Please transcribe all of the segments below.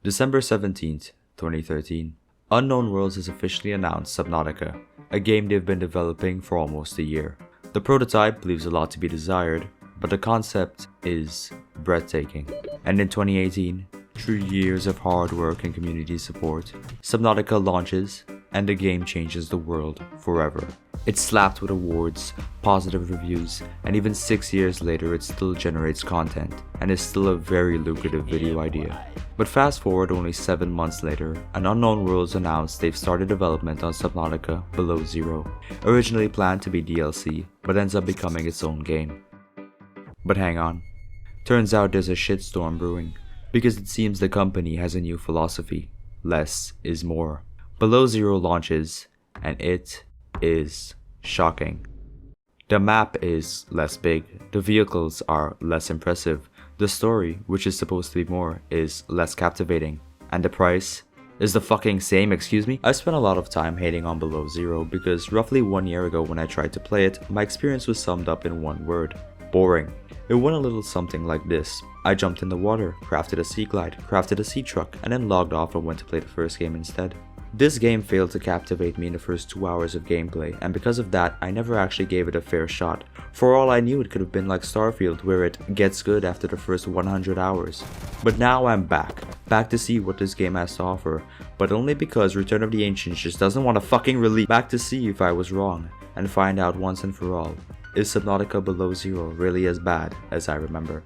December 17th, 2013. Unknown Worlds has officially announced Subnautica, a game they've been developing for almost a year. The prototype leaves a lot to be desired, but the concept is breathtaking. And in 2018, through years of hard work and community support, Subnautica launches and the game changes the world forever. It's slapped with awards, positive reviews, and even 6 years later it still generates content and is still a very lucrative video idea. But fast forward only 7 months later, and Unknown Worlds announced they've started development on Subnautica Below Zero, originally planned to be DLC, but ends up becoming its own game. But hang on, turns out there's a shitstorm brewing, because it seems the company has a new philosophy: less is more. Below Zero launches, and it is shocking. The map is less big, the vehicles are less impressive, the story, which is supposed to be more, is less captivating, and the price is the fucking same, excuse me? I spent a lot of time hating on Below Zero because roughly 1 year ago when I tried to play it, my experience was summed up in one word: boring. It went a little something like this. I jumped in the water, crafted a sea glide, crafted a sea truck, and then logged off and went to play the first game instead. This game failed to captivate me in the first 2 hours of gameplay, and because of that, I never actually gave it a fair shot. For all I knew, it could have been like Starfield, where it gets good after the first 100 hours. But now I'm back to see what this game has to offer, but only because Return of the Ancients just doesn't want to fucking release. Back to see if I was wrong, and find out once and for all, is Subnautica Below Zero really as bad as I remember?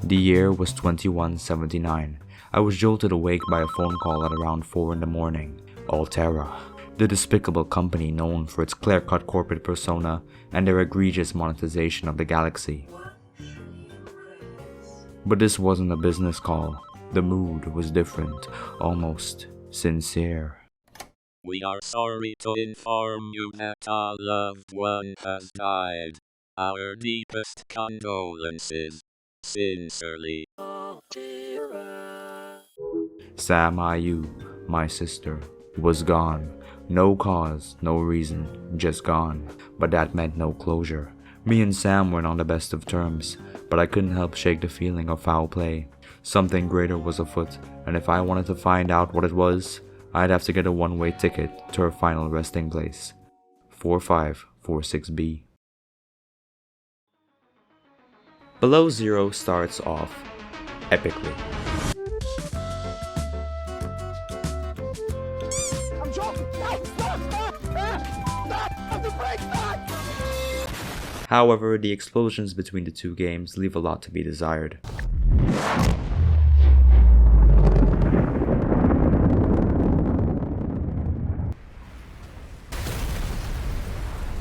The year was 2179. I was jolted awake by a phone call at around 4 in the morning. Altera, the despicable company known for its clear-cut corporate persona and their egregious monetization of the galaxy. But this wasn't a business call. The mood was different, almost sincere. We are sorry to inform you that a loved one has died. Our deepest condolences. Sincerely. Sam Ayu, my sister, was gone. No cause, no reason, just gone. But that meant no closure. Me and Sam weren't on the best of terms, but I couldn't help shake the feeling of foul play. Something greater was afoot, and if I wanted to find out what it was, I'd have to get a one-way ticket to her final resting place. 4546B. Below Zero starts off epically. I'm joking! Stop the brake, stop! However, the explosions between the two games leave a lot to be desired.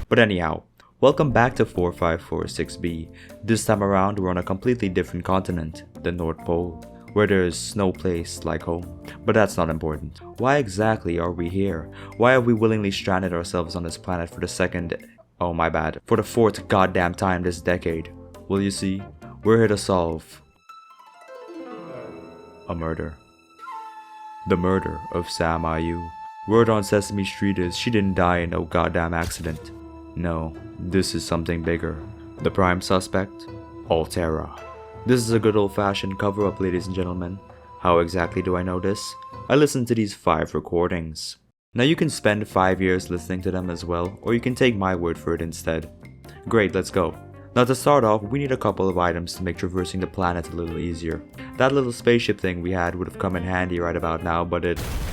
But anyhow, welcome back to 4546B. This time around we're on a completely different continent, the North Pole, where there is no place like home. But that's not important. Why exactly are we here? Why have we willingly stranded ourselves on this planet for the fourth goddamn time this decade? Well, you see, we're here to solve a murder. The murder of Sam Ayu. Word on Sesame Street is she didn't die in no goddamn accident. No, this is something bigger. The prime suspect? Altera. This is a good old-fashioned cover-up, ladies and gentlemen. How exactly do I know this? I listened to these 5 recordings. Now you can spend 5 years listening to them as well, or you can take my word for it instead. Great, let's go. Now to start off, we need a couple of items to make traversing the planet a little easier. That little spaceship thing we had would have come in handy right about now,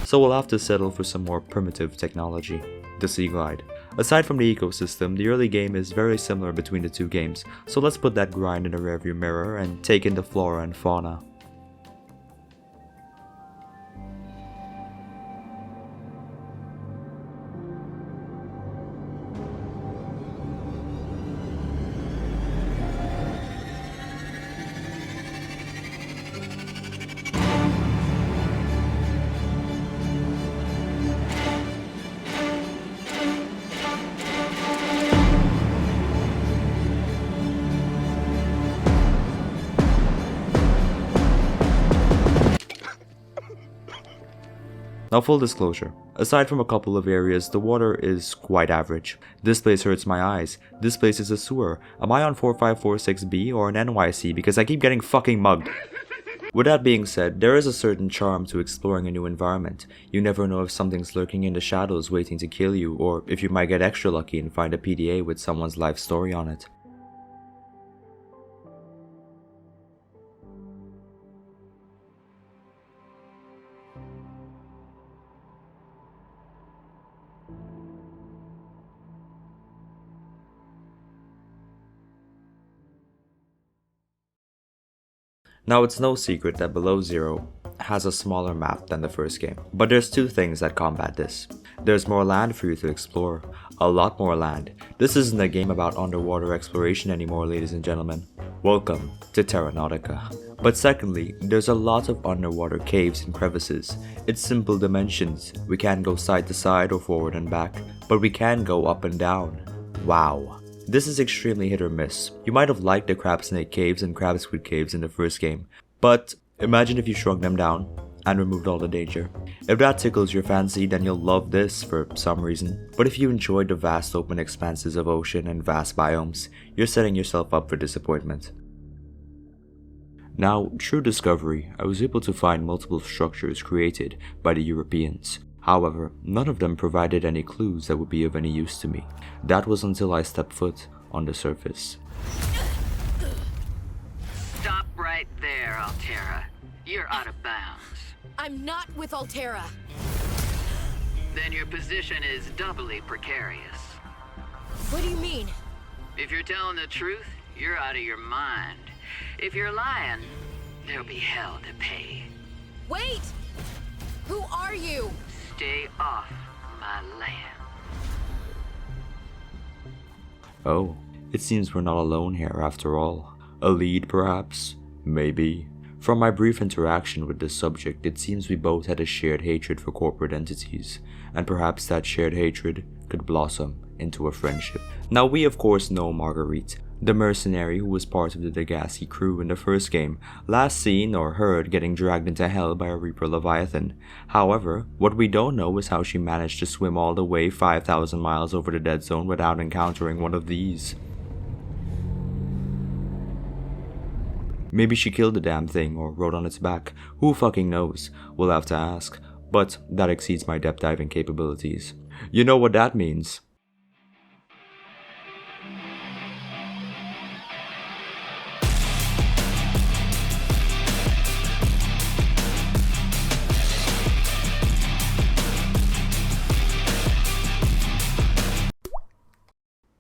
so we'll have to settle for some more primitive technology. The Sea Glide. Aside from the ecosystem, the early game is very similar between the two games, so let's put that grind in the rearview mirror and take in the flora and fauna. Now full disclosure, aside from a couple of areas, the water is quite average. This place hurts my eyes. This place is a sewer. Am I on 4546B or an NYC because I keep getting fucking mugged? With that being said, there is a certain charm to exploring a new environment. You never know if something's lurking in the shadows waiting to kill you, or if you might get extra lucky and find a PDA with someone's life story on it. Now it's no secret that Below Zero has a smaller map than the first game, but there's two things that combat this. There's more land for you to explore, a lot more land. This isn't a game about underwater exploration anymore, ladies and gentlemen. Welcome to Terranatica. But secondly, there's a lot of underwater caves and crevices. It's simple dimensions. We can't go side to side or forward and back, but we can go up and down. Wow. This is extremely hit or miss. You might have liked the crab snake caves and crab squid caves in the first game, but imagine if you shrunk them down and removed all the danger. If that tickles your fancy, then you'll love this for some reason. But if you enjoyed the vast open expanses of ocean and vast biomes, you're setting yourself up for disappointment. Now, through discovery, I was able to find multiple structures created by the Europeans. However, none of them provided any clues that would be of any use to me. That was until I stepped foot on the surface. Stop right there, Altera. You're out of bounds. I'm not with Altera. Then your position is doubly precarious. What do you mean? If you're telling the truth, you're out of your mind. If you're lying, there'll be hell to pay. Wait! Who are you? Stay off my land. Oh, it seems we're not alone here after all. A lead perhaps? Maybe. From my brief interaction with this subject, it seems we both had a shared hatred for corporate entities, and perhaps that shared hatred could blossom into a friendship. Now we of course know Marguerite, the mercenary who was part of the Degasi crew in the first game, last seen or heard getting dragged into hell by a Reaper Leviathan. However, what we don't know is how she managed to swim all the way 5,000 miles over the dead zone without encountering one of these. Maybe she killed the damn thing or rode on its back. Who fucking knows? We'll have to ask. But that exceeds my depth diving capabilities. You know what that means.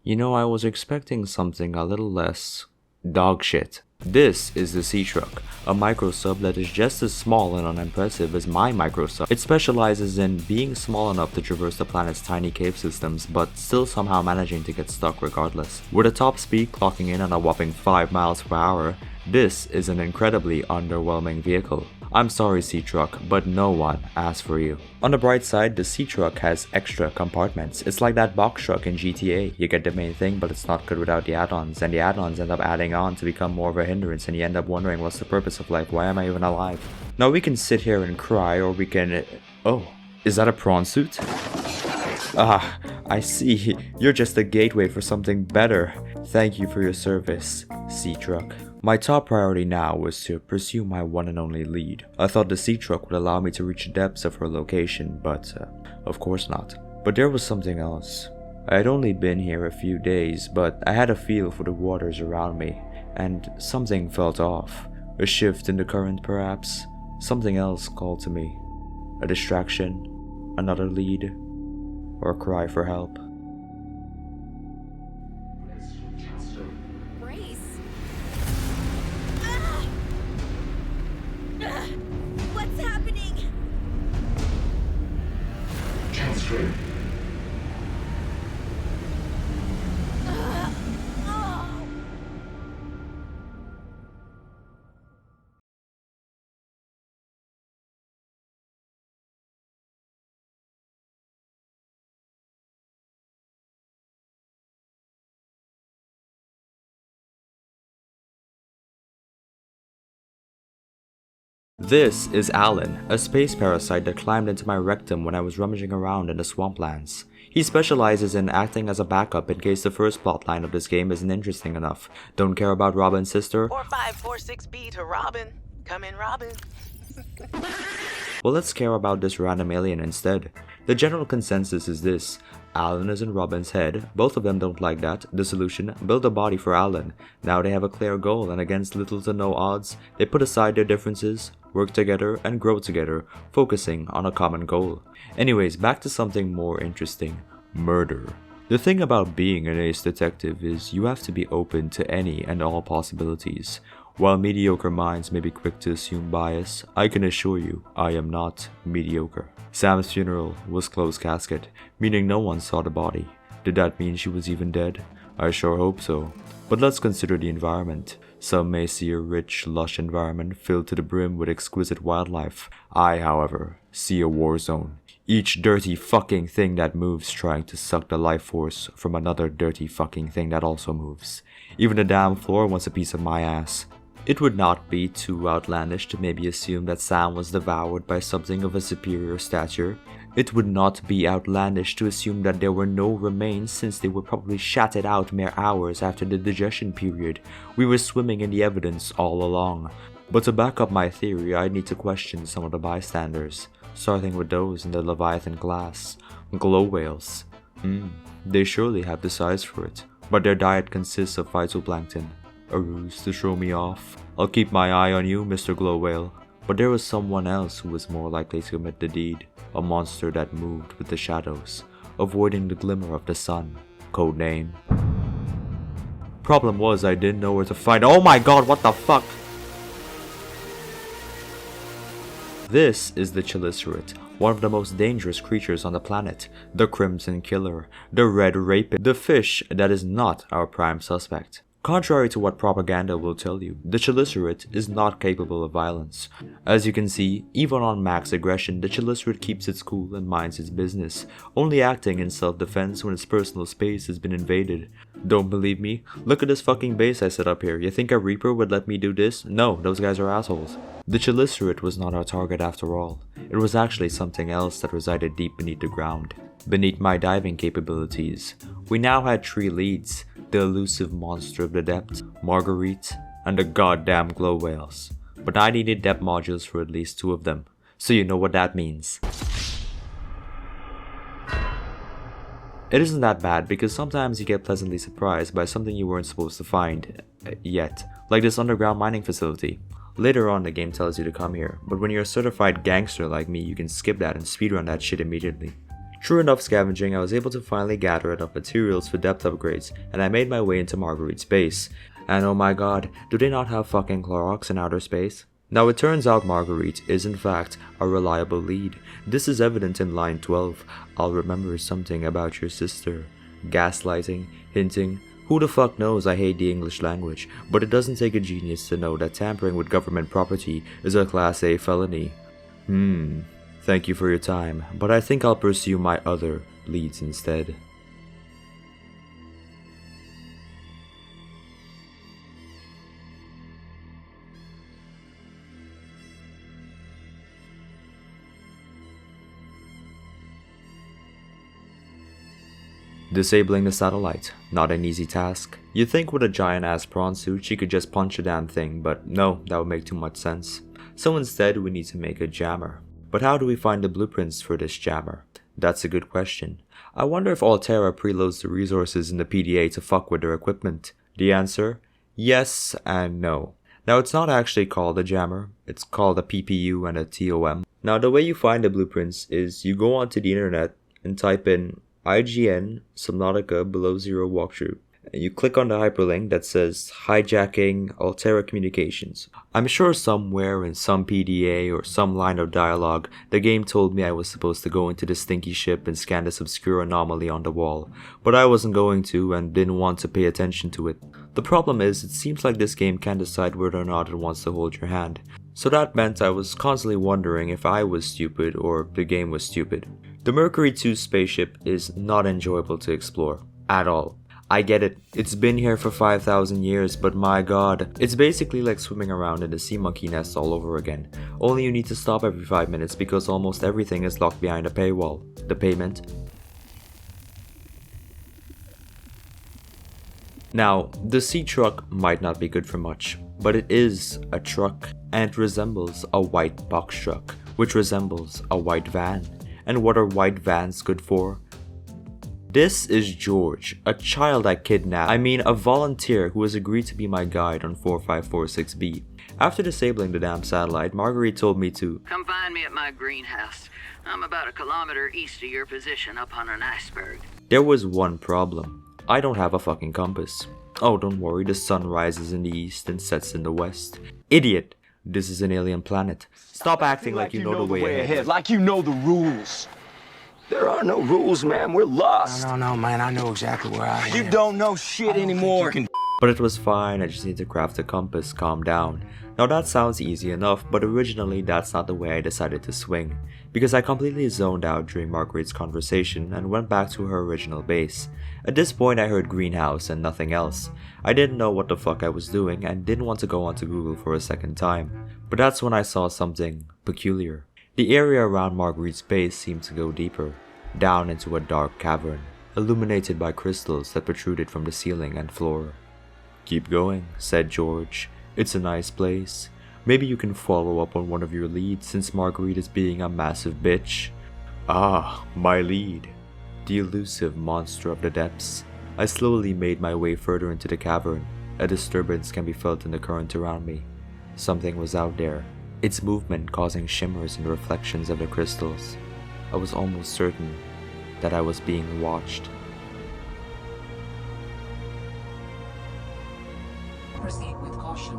You know, I was expecting something a little less dog shit. This is the Sea Truck, a microsub that is just as small and unimpressive as my microsub. It specializes in being small enough to traverse the planet's tiny cave systems, but still somehow managing to get stuck regardless. With a top speed clocking in on a whopping 5 miles per hour, this is an incredibly underwhelming vehicle. I'm sorry Sea Truck, but no one asked for you. On the bright side, the Sea Truck has extra compartments. It's like that box truck in GTA. You get the main thing, but it's not good without the add-ons, and the add-ons end up adding on to become more of a hindrance, and you end up wondering what's the purpose of life, why am I even alive? Now we can sit here and cry, or we can... Oh, is that a prawn suit? Ah, I see. You're just a gateway for something better. Thank you for your service, Sea Truck. My top priority now was to pursue my one and only lead. I thought the Sea Truck would allow me to reach the depths of her location, but of course not. But there was something else. I had only been here a few days, but I had a feel for the waters around me, and something felt off. A shift in the current perhaps. Something else called to me. A distraction, another lead, or a cry for help. What's happening? Transfer. This is Alan, a space parasite that climbed into my rectum when I was rummaging around in the swamplands. He specializes in acting as a backup in case the first plotline of this game isn't interesting enough. Don't care about Robin's sister? 4546B to Robin. Come in, Robin. Well, let's care about this random alien instead. The general consensus is this: Alan is in Robin's head, both of them don't like that. The solution: build a body for Alan. Now they have a clear goal, and against little to no odds, they put aside their differences, work together, and grow together, focusing on a common goal. Anyways, back to something more interesting: murder. The thing about being an ace detective is you have to be open to any and all possibilities. While mediocre minds may be quick to assume bias, I can assure you I am not mediocre. Sam's funeral was closed casket, meaning no one saw the body. Did that mean she was even dead? I sure hope so. But let's consider the environment. Some may see a rich, lush environment filled to the brim with exquisite wildlife. I, however, see a war zone. Each dirty fucking thing that moves trying to suck the life force from another dirty fucking thing that also moves. Even the damn floor wants a piece of my ass. It would not be too outlandish to maybe assume that Sam was devoured by something of a superior stature. It would not be outlandish to assume that there were no remains, since they were probably shattered out mere hours after the digestion period. We were swimming in the evidence all along. But to back up my theory, I need to question some of the bystanders, starting with those in the Leviathan class. Glow whales. They surely have the size for it, but their diet consists of phytoplankton. A ruse to throw me off. I'll keep my eye on you, Mr. Glow Whale. But there was someone else who was more likely to commit the deed. A monster that moved with the shadows, avoiding the glimmer of the sun. Codename. Problem was, I didn't know where to find— oh my god, what the fuck? This is the Chelicerates, one of the most dangerous creatures on the planet. The Crimson Killer, the Red Rapist, the fish that is not our prime suspect. Contrary to what propaganda will tell you, the Chelicerate is not capable of violence. As you can see, even on max aggression, the Chelicerate keeps its cool and minds its business, only acting in self-defense when its personal space has been invaded. Don't believe me? Look at this fucking base I set up here. You think a Reaper would let me do this? No, those guys are assholes. The Chelicerate was not our target after all. It was actually something else that resided deep beneath the ground. Beneath my diving capabilities, we now had 3 leads: the elusive monster of the depth, Marguerite, and the goddamn glow whales. But I needed depth modules for at least 2 of them, so you know what that means. It isn't that bad, because sometimes you get pleasantly surprised by something you weren't supposed to find yet, like this underground mining facility. Later on the game tells you to come here, but when you're a certified gangster like me, you can skip that and speedrun that shit immediately. Through enough scavenging, I was able to finally gather enough materials for depth upgrades, and I made my way into Marguerite's base. And oh my god, do they not have fucking Clorox in outer space? Now it turns out Marguerite is in fact a reliable lead. This is evident in line 12. I'll remember something about your sister. Gaslighting, hinting. Who the fuck knows I hate the English language, but it doesn't take a genius to know that tampering with government property is a Class A felony. Thank you for your time, but I think I'll pursue my other leads instead. Disabling the satellite, not an easy task. You'd think with a giant ass prawn suit she could just punch a damn thing, but no, that would make too much sense. So instead we need to make a jammer. But how do we find the blueprints for this jammer? That's a good question. I wonder if Alterra preloads the resources in the PDA to fuck with their equipment. The answer? Yes and no. Now it's not actually called a jammer, it's called a PPU and a TOM. Now the way you find the blueprints is you go onto the internet and type in IGN Subnautica below zero walkthrough. And you click on the hyperlink that says hijacking Alterra communications. I'm sure somewhere in some PDA or some line of dialogue, the game told me I was supposed to go into the stinky ship and scan this obscure anomaly on the wall, but I wasn't going to and didn't want to pay attention to it. The problem is, it seems like this game can't decide whether or not it wants to hold your hand. So that meant I was constantly wondering if I was stupid or the game was stupid. The Mercury 2 spaceship is not enjoyable to explore, at all. I get it, it's been here for 5,000 years, but my god. It's basically like swimming around in the sea monkey nest all over again. Only you need to stop every 5 minutes because almost everything is locked behind a paywall. The payment. Now, the sea truck might not be good for much, but it is a truck, and it resembles a white box truck, which resembles a white van. And what are white vans good for? This is George, a child I kidnapped, a volunteer who has agreed to be my guide on 4546B. After disabling the damn satellite, Marguerite told me to Come find me at my greenhouse. I'm about a kilometer east of your position up on an iceberg. There was one problem. I don't have a fucking compass. Oh, don't worry, the sun rises in the east and sets in the west. Idiot! This is an alien planet. Stop acting like you know the way ahead. Like you know the rules. There are no rules, man. We're lost. No, man. I know exactly where I am. You don't know shit anymore. But it was fine, I just need to craft a compass, calm down. Now that sounds easy enough, but originally that's not the way I decided to swing. Because I completely zoned out during Marguerite's conversation and went back to her original base. At this point I heard greenhouse and nothing else. I didn't know what the fuck I was doing and didn't want to go onto Google for a second time. But that's when I saw something peculiar. The area around Marguerite's base seemed to go deeper, down into a dark cavern, illuminated by crystals that protruded from the ceiling and floor. "Keep going," said George. "It's a nice place. Maybe you can follow up on one of your leads since Marguerite is being a massive bitch." Ah, my lead. The elusive monster of the depths. I slowly made my way further into the cavern. A disturbance can be felt in the current around me. Something was out there, its movement causing shimmers in the reflections of the crystals. I was almost certain that I was being watched. Proceed with caution.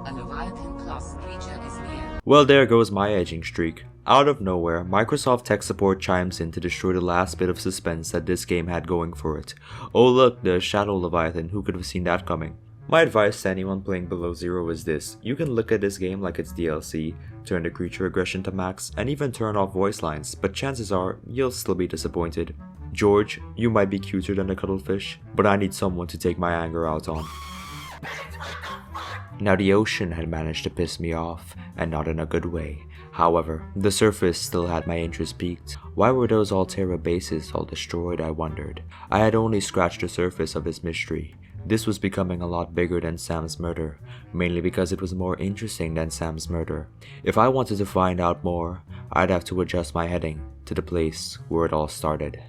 A Leviathan-class creature is near. Well, there goes my edging streak. Out of nowhere, Microsoft tech support chimes in to destroy the last bit of suspense that this game had going for it. Oh look, the Shadow Leviathan, who could have seen that coming? My advice to anyone playing below zero is this: you can look at this game like it's DLC, turn the creature aggression to max, and even turn off voice lines, but chances are, you'll still be disappointed. George, you might be cuter than a cuttlefish, but I need someone to take my anger out on. Now the ocean had managed to piss me off, and not in a good way. However, the surface still had my interest piqued. Why were those Alterra bases all destroyed, I wondered. I had only scratched the surface of this mystery. This was becoming a lot bigger than Sam's murder, mainly because it was more interesting than Sam's murder. If I wanted to find out more, I'd have to adjust my heading to the place where it all started.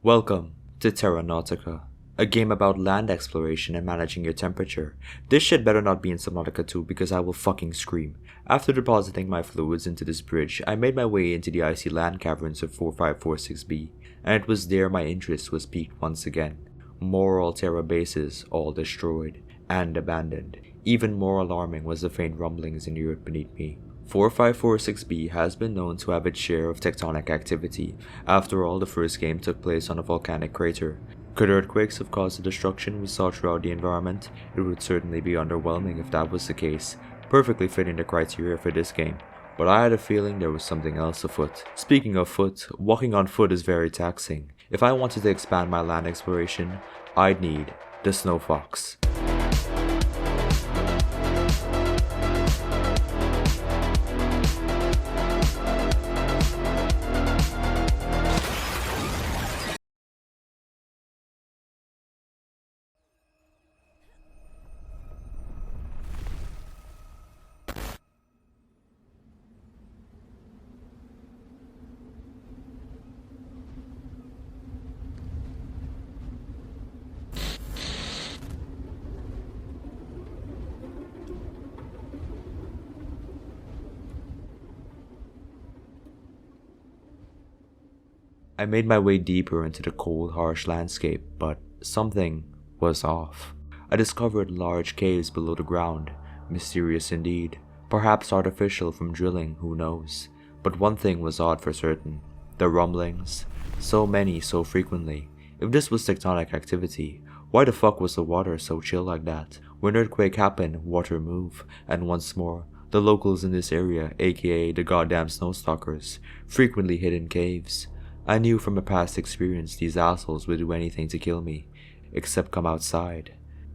Welcome to Terranatica, a game about land exploration and managing your temperature. This shit better not be in Subnautica 2 because I will fucking scream. After depositing my fluids into this bridge, I made my way into the icy land caverns of 4546B, and it was there my interest was piqued once again. More Alterra bases, all destroyed and abandoned. Even more alarming was the faint rumblings in the earth beneath me. 4546B has been known to have its share of tectonic activity. After all, the first game took place on a volcanic crater. Could earthquakes have caused the destruction we saw throughout the environment? It would certainly be underwhelming if that was the case, perfectly fitting the criteria for this game. But I had a feeling there was something else afoot. Speaking of foot, walking on foot is very taxing. If I wanted to expand my land exploration, I'd need the Snow Fox. I made my way deeper into the cold, harsh landscape, but something was off. I discovered large caves below the ground, mysterious indeed, perhaps artificial from drilling, who knows. But one thing was odd for certain: the rumblings, so many so frequently. If this was tectonic activity, why the fuck was the water so chill like that? When earthquake happened, water move, and once more, the locals in this area, aka the goddamn snowstalkers, frequently hid in caves. I knew from a past experience these assholes would do anything to kill me, except come outside.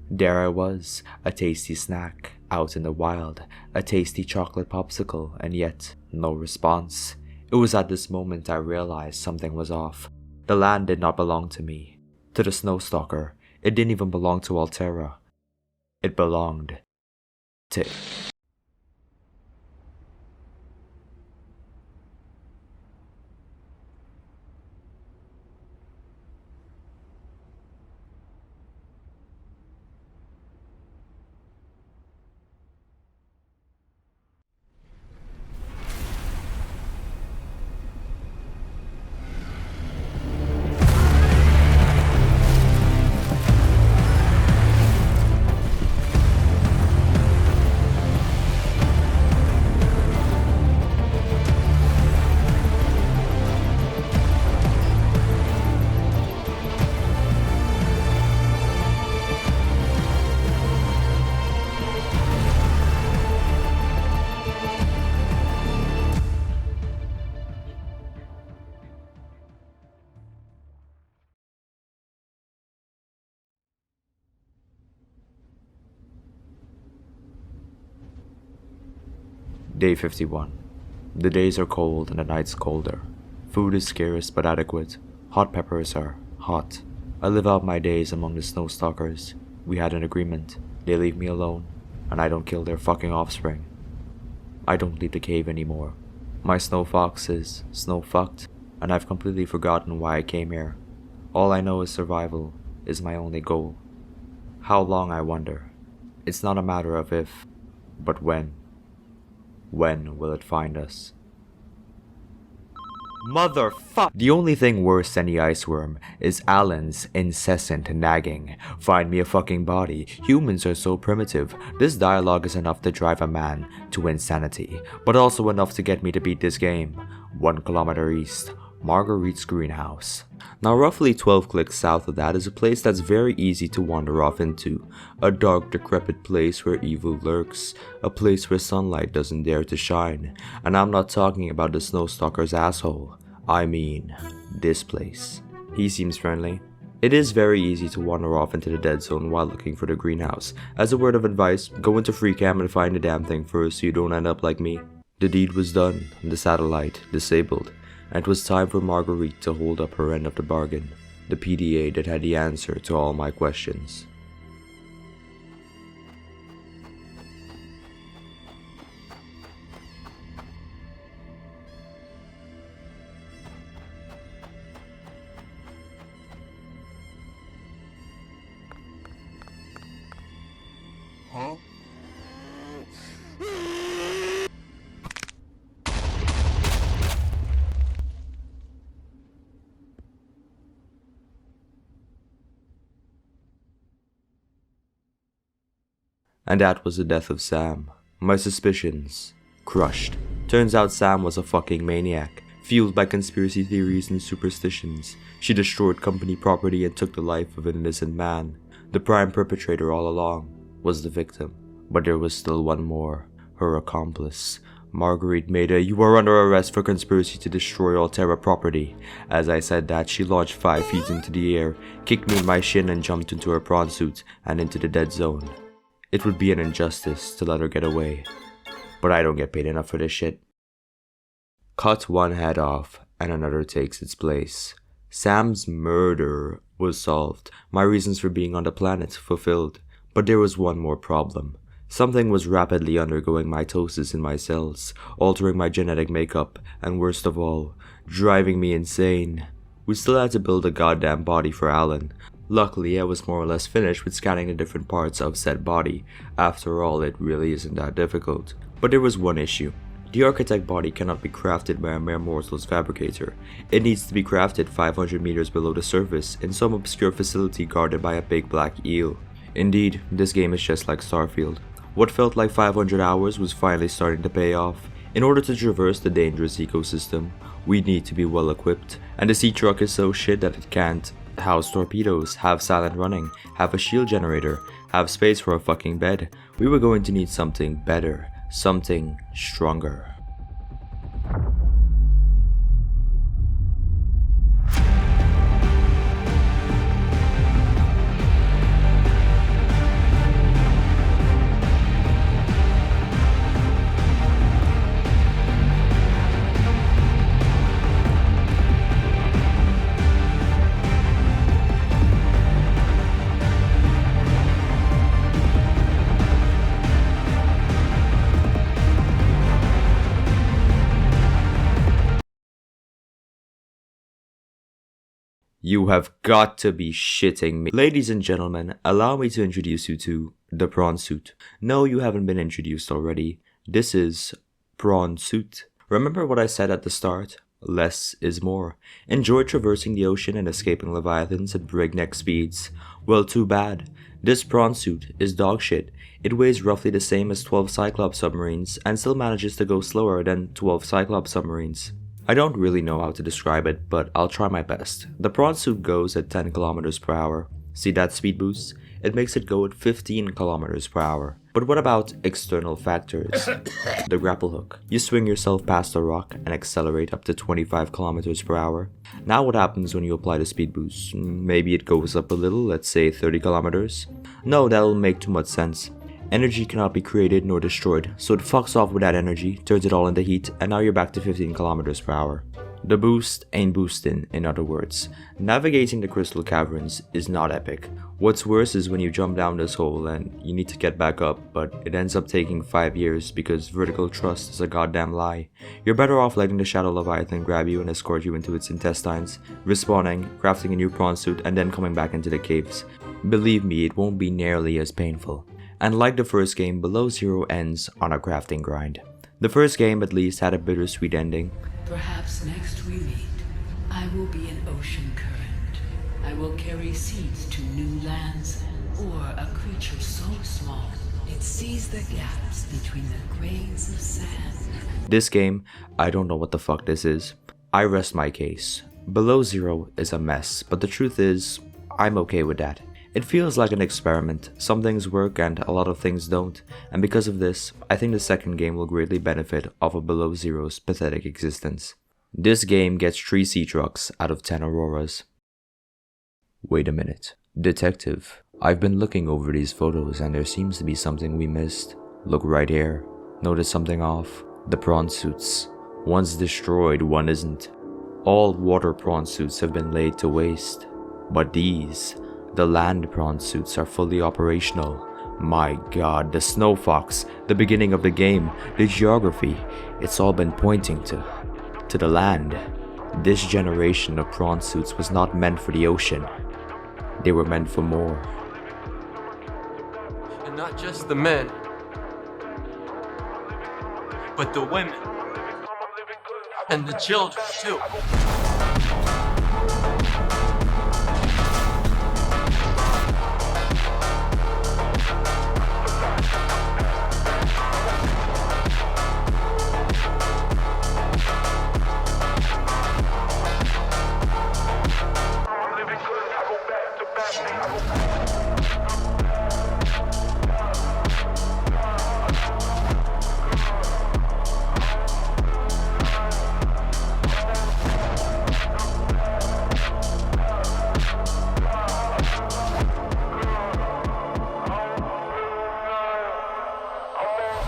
There I was, a tasty snack, out in the wild, a tasty chocolate popsicle, and yet, no response. It was at this moment I realized something was off. The land did not belong to me. To the snowstalker, it didn't even belong to Alterra. It belonged to... Day 51. The days are cold and the nights colder. Food is scarce but adequate. Hot peppers are hot. I live out my days among the snowstalkers. We had an agreement. They leave me alone, and I don't kill their fucking offspring. I don't leave the cave anymore. My snow fox is snow fucked, and I've completely forgotten why I came here. All I know is survival is my only goal. How long, I wonder? It's not a matter of if, but when. When will it find us? Motherfuck! The only thing worse than the iceworm is Alan's incessant nagging. Find me a fucking body. Humans are so primitive. This dialogue is enough to drive a man to insanity, but also enough to get me to beat this game. 1 kilometer east, Marguerite's greenhouse. Now roughly 12 clicks south of that is a place that's very easy to wander off into. A dark, decrepit place where evil lurks. A place where sunlight doesn't dare to shine. And I'm not talking about the snowstalker's asshole. I mean, this place. He seems friendly. It is very easy to wander off into the dead zone while looking for the greenhouse. As a word of advice, go into free cam and find the damn thing first so you don't end up like me. The deed was done, the satellite disabled. And it was time for Marguerite to hold up her end of the bargain, the PDA that had the answer to all my questions. Huh? And that was the death of Sam. My suspicions crushed. Turns out Sam was a fucking maniac, fueled by conspiracy theories and superstitions. She destroyed company property and took the life of an innocent man. The prime perpetrator all along was the victim. But there was still one more, her accomplice. Marguerite made a "You are under arrest for conspiracy to destroy Alterra property." As I said that, she launched 5 feet into the air, kicked me in my shin and jumped into her prawn suit and into the dead zone. It would be an injustice to let her get away, but I don't get paid enough for this shit. Cut one head off and another takes its place. Sam's murder was solved, my reasons for being on the planet fulfilled, but there was one more problem. Something was rapidly undergoing mitosis in my cells, altering my genetic makeup, and worst of all, driving me insane. We still had to build a goddamn body for Alan. Luckily, I was more or less finished with scanning the different parts of said body. After all, it really isn't that difficult. But there was one issue. The architect body cannot be crafted by a mere mortal's fabricator. It needs to be crafted 500 meters below the surface in some obscure facility guarded by a big black eel. Indeed, this game is just like Starfield. What felt like 500 hours was finally starting to pay off. In order to traverse the dangerous ecosystem, we need to be well equipped, and the sea truck is so shit that it can't. house torpedoes, have silent running, have a shield generator, have space for a fucking bed. We were going to need something better, something stronger. You have got to be shitting me. Ladies and gentlemen, allow me to introduce you to the Prawn Suit. No, you haven't been introduced already. This is Prawn Suit. Remember what I said at the start? Less is more. Enjoy traversing the ocean and escaping leviathans at breakneck speeds. Well, too bad. This Prawn Suit is dog shit. It weighs roughly the same as 12 Cyclops submarines and still manages to go slower than 12 Cyclops submarines. I don't really know how to describe it, but I'll try my best. The Prawn Suit goes at 10 km per hour. See that speed boost? It makes it go at 15 km per hour. But what about external factors? The grapple hook. You swing yourself past a rock and accelerate up to 25 km per hour. Now what happens when you apply the speed boost? Maybe it goes up a little, let's say 30 km? No, that'll make too much sense. Energy cannot be created nor destroyed, so it fucks off with that energy, turns it all into heat, and now you're back to 15 km per hour. The boost ain't boostin', in other words. Navigating the crystal caverns is not epic. What's worse is when you jump down this hole and you need to get back up, but it ends up taking 5 years because vertical thrust is a goddamn lie. You're better off letting the Shadow Leviathan grab you and escort you into its intestines, respawning, crafting a new prawn suit, and then coming back into the caves. Believe me, it won't be nearly as painful. And like the first game, Below Zero ends on a crafting grind. The first game at least had a bittersweet ending. Perhaps next we meet, I will be an ocean current. I will carry seeds to new lands, or a creature so small it sees the gaps between the grains of sand. This game, I don't know what the fuck this is. I rest my case. Below Zero is a mess, but the truth is, I'm okay with that. It feels like an experiment. Some things work and a lot of things don't, and because of this, I think the second game will greatly benefit off of Below Zero's pathetic existence. This game gets 3 sea trucks out of 10 Auroras. Wait a minute. Detective, I've been looking over these photos and there seems to be something we missed. Look right here. Notice something off? The prawn suits. One's destroyed, one isn't. All water prawn suits have been laid to waste. But these, the land prawn suits, are fully operational. My god, the snow fox, the beginning of the game, the geography, it's all been pointing to the land. This generation of prawn suits was not meant for the ocean. They were meant for more. And not just the men, but the women and the children too.